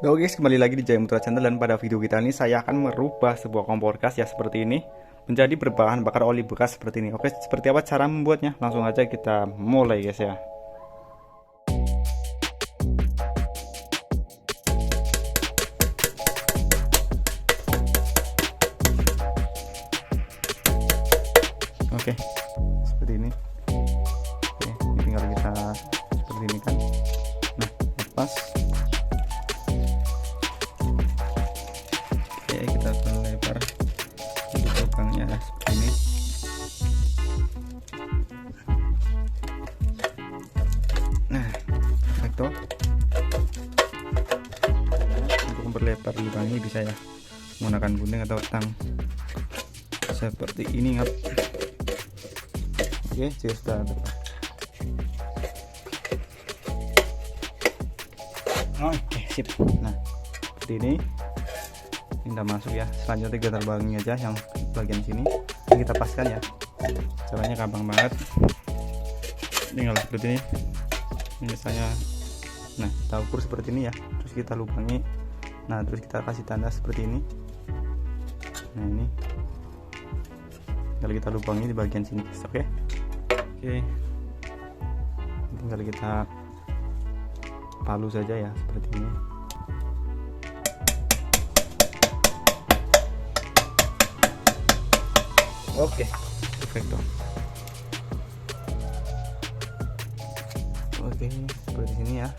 Halo guys, kembali lagi di Jaya Mutra Channel, dan pada video kita ini saya akan merubah sebuah kompor gas ya seperti ini menjadi berbahan bakar oli bekas seperti ini. Oke, seperti apa cara membuatnya? Langsung aja kita mulai guys ya. Oke, seperti ini. Oke, ini tinggal kita seperti ini kan. Nah, lepas. Oke, kita lebar untuk lubangnya seperti ini. Nah, perfecto. Untuk memperlebar lubang ini bisa ya menggunakan gunting atau tang seperti ini. Oke, sudah tepat. Oke, sip. Nah, seperti ini udah masuk ya. Selanjutnya kita terbangin aja yang bagian sini, ini kita paskan ya. Caranya gampang banget, tinggal seperti ini. Misalnya, nah kita ukur seperti ini ya, terus kita lubangi. Nah, terus kita kasih tanda seperti ini. Nah, ini tinggal kita lubangi di bagian sini. Oke, tinggal kita palu saja ya seperti ini. Oke, perfecto. Oke, seperti ini ya.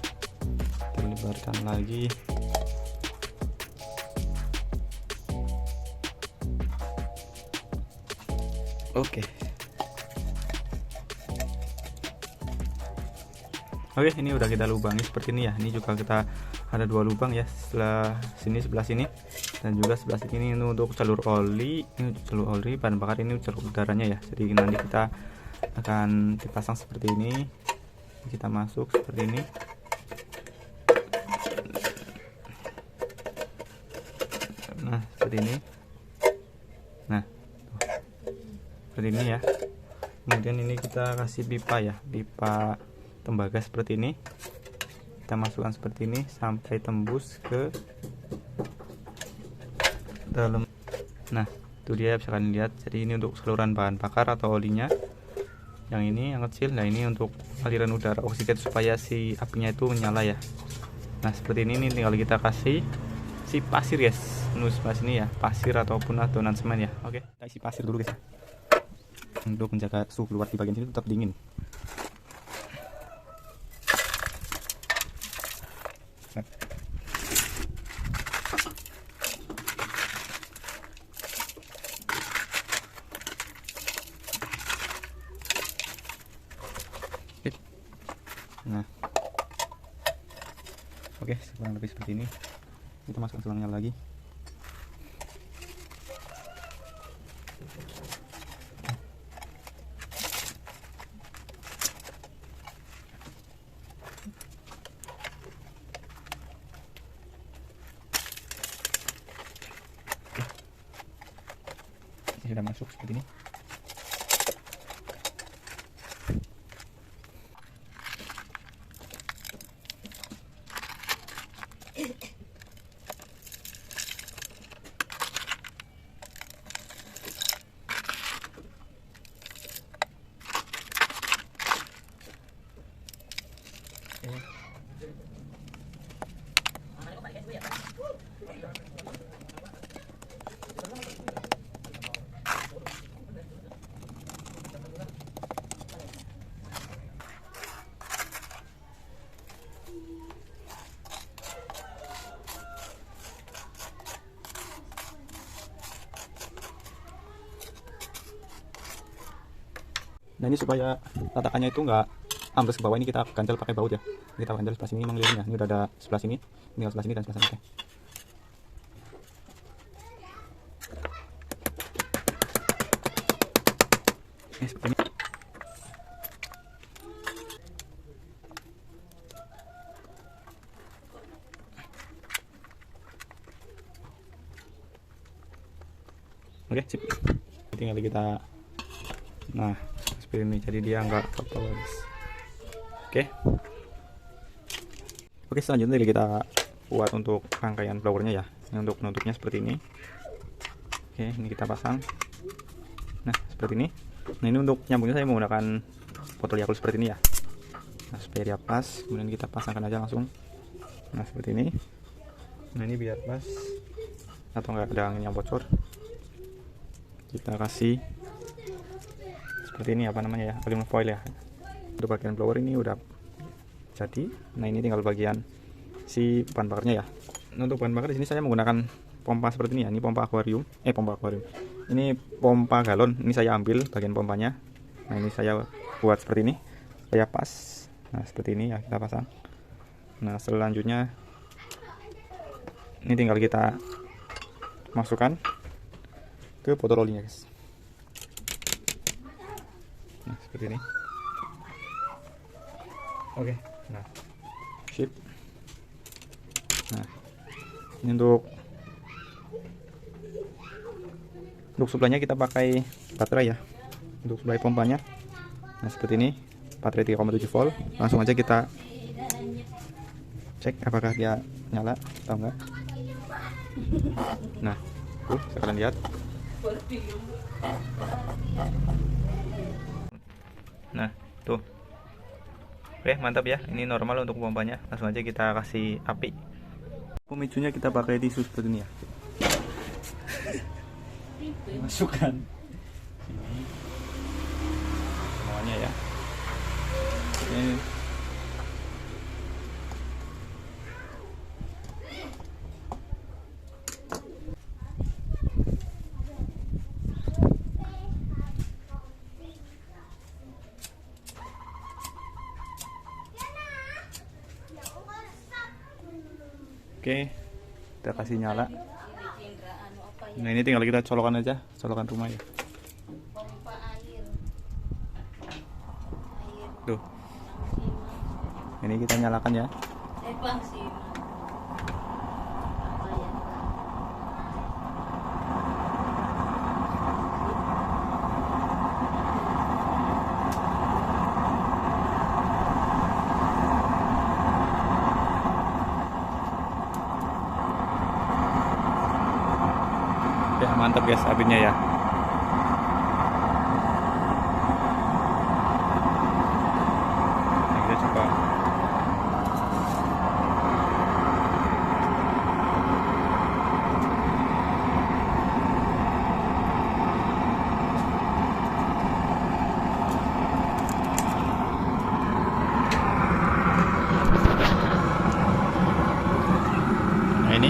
Kita lebarkan lagi. Oke. Oke, ini udah kita lubangi seperti ini ya. Ini juga kita ada dua lubang ya, sebelah sini, dan juga sebelah sini. Ini untuk jalur oli, ini jalur oli bahan bakar, ini jalur udaranya ya. Jadi nanti kita akan dipasang seperti ini. Kita masuk seperti ini. Nah, seperti ini. Nah, seperti ini ya. Kemudian ini kita kasih pipa ya, pipa tembaga seperti ini. Kita masukkan seperti ini sampai tembus ke dalam. Nah, itu dia, bisa kalian lihat. Jadi ini untuk saluran bahan bakar atau olinya. Yang ini yang kecil. Nah, ini untuk aliran udara oksigen supaya si apinya itu menyala ya. Nah, seperti ini tinggal kita kasih si pasir guys. Menurut sebelah sini ya, pasir ataupun adonan semen ya. Oke, kita isi pasir dulu guys ya, untuk menjaga suhu keluar di bagian sini tetap dingin. Nah, oke, kurang lebih seperti ini. Kita masukkan tulangnya lagi. Ini sudah masuk seperti ini. Nah, ini supaya tatakannya itu nggak ambles ke bawah, ini kita ganjel pakai baut ya. Kita ganjel sebelah sini mengelilingnya. Ini udah ada sebelah sini, tinggal sebelah sini dan sebelah sana. Oke, seperti ini. Oke, sip. Tinggal kita, nah seperti ini, jadi dia nggak apa-apa guys. Oke, selanjutnya kita buat untuk rangkaian blowernya ya. Ini untuk penutupnya seperti ini. Oke, ini kita pasang. Nah, seperti ini. Nah, ini untuk nyambungnya saya menggunakan botol Yakult seperti ini ya. Nah, supaya dia pas, kemudian kita pasangkan aja langsung. Nah, seperti ini. Nah, ini biar pas atau enggak ada angin yang bocor. Kita kasih seperti ini, apa namanya ya, aluminium foil ya. Untuk bagian blower ini udah jadi. Nah, ini tinggal bagian si bahan bakarnya ya. Nah, untuk bahan bakar di sini saya menggunakan pompa seperti ini ya. Ini pompa akuarium. Ini pompa galon. Ini saya ambil bagian pompanya. Nah, ini saya buat seperti ini supaya pas. Nah, seperti ini ya, kita pasang. Nah, selanjutnya ini tinggal kita masukkan ke botol olinya, guys. Nah, seperti ini. Oke, nah, sip. Nah, ini untuk suplainya kita pakai baterai ya, untuk suplai pompanya. Nah, seperti ini, baterai 3,7 volt. Langsung aja kita cek apakah dia nyala atau enggak. Nah, tuh sekalian lihat. Nah, tuh. Oke, mantap ya. Ini normal untuk pompanya. Langsung aja kita kasih api. Pemicunya kita pakai tisu seperti ini ya. Masukkan ini semuanya ya. Oke. Oke, kita kasih nyala. Nah, ini tinggal kita colokan aja, colokan rumah ya. Tuh, ini kita nyalakan ya. Ya, mantap guys apinya ya. Nah, kita coba. Nah, ini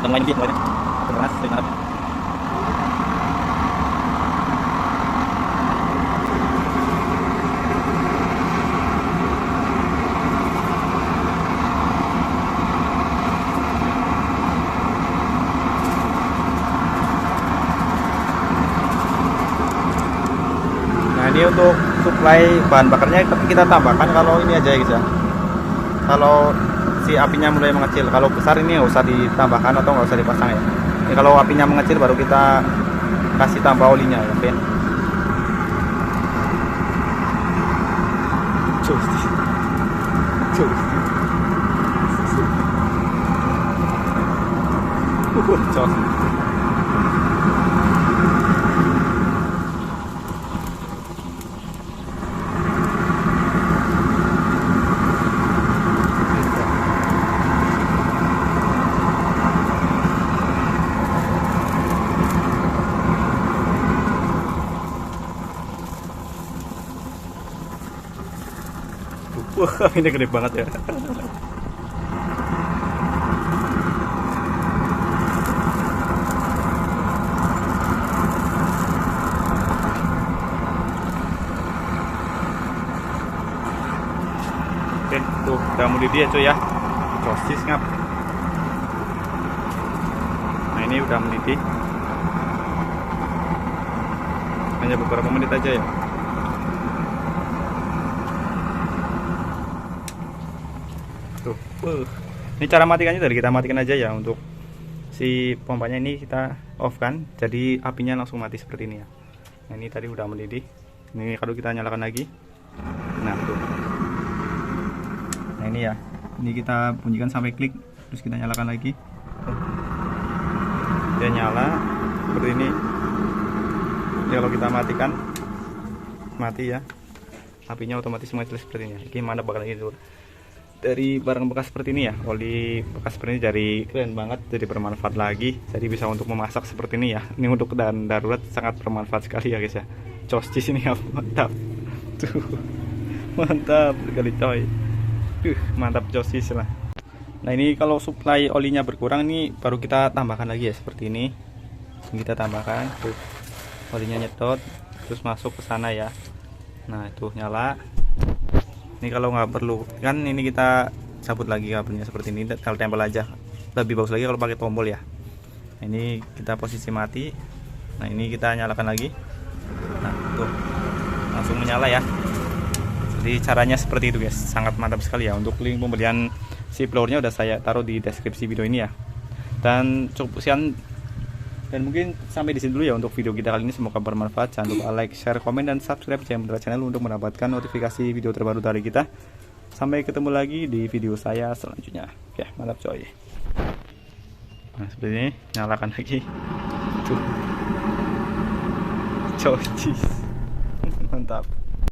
main dia mulai keras dengan ini untuk suplai bahan bakarnya kita tambahkan kalau ini aja ya guys ya, kalau si apinya mulai mengecil. Kalau besar ini nggak usah ditambahkan atau nggak usah dipasang ya. Ini kalau apinya mengecil baru kita kasih tambah olinya ya, oke. Cos. Wah, ini gede banget ya. Oke, tuh udah mendidih ya cuy ya. Sosis ngap. Nah, ini udah mendidih. Hanya beberapa menit aja ya. Tuh. Ini cara matikannya dari kita matikan aja ya. Untuk si pompanya ini kita off kan, jadi apinya langsung mati seperti ini ya. Nah, ini tadi udah mendidih. Ini kalau kita nyalakan lagi, nah tuh, nah ini ya, ini kita bunyikan sampai klik, terus kita nyalakan lagi, dia nyala seperti ini. Jadi kalau kita matikan, mati ya, apinya otomatis mati seperti ini. Ini mana bakal itu dari barang bekas seperti ini ya, oli bekas seperti ini, dari keren banget, jadi bermanfaat lagi, jadi bisa untuk memasak seperti ini ya. Ini untuk keadaan darurat sangat bermanfaat sekali ya guys ya. Sosis ini ya, mantap tuh, mantap sekali coy, mantap sosis lah. Nah, ini kalau suplai olinya berkurang, ini baru kita tambahkan lagi ya, seperti ini. Kita tambahkan tuh, olinya nyedot terus masuk ke sana ya. Nah, itu nyala. Ini kalau nggak perlu kan, ini kita cabut lagi kabelnya seperti ini, kalau tempel aja. Lebih bagus lagi kalau pakai tombol ya. Nah, ini kita posisi mati. Nah, ini kita nyalakan lagi. Nah, tuh langsung menyala ya. Jadi caranya seperti itu guys, sangat mantap sekali ya. Untuk link pembelian si blowernya udah saya taruh di deskripsi video ini ya. Dan cukup sekian, dan mungkin sampai di sini dulu ya untuk video kita kali ini. Semoga bermanfaat. Jangan lupa like, share, komen, dan subscribe channel untuk mendapatkan notifikasi video terbaru dari kita. Sampai ketemu lagi di video saya selanjutnya. Oke, mantap coy. Nah, seperti ini, nyalakan lagi. Tuh. Sosis. Mantap.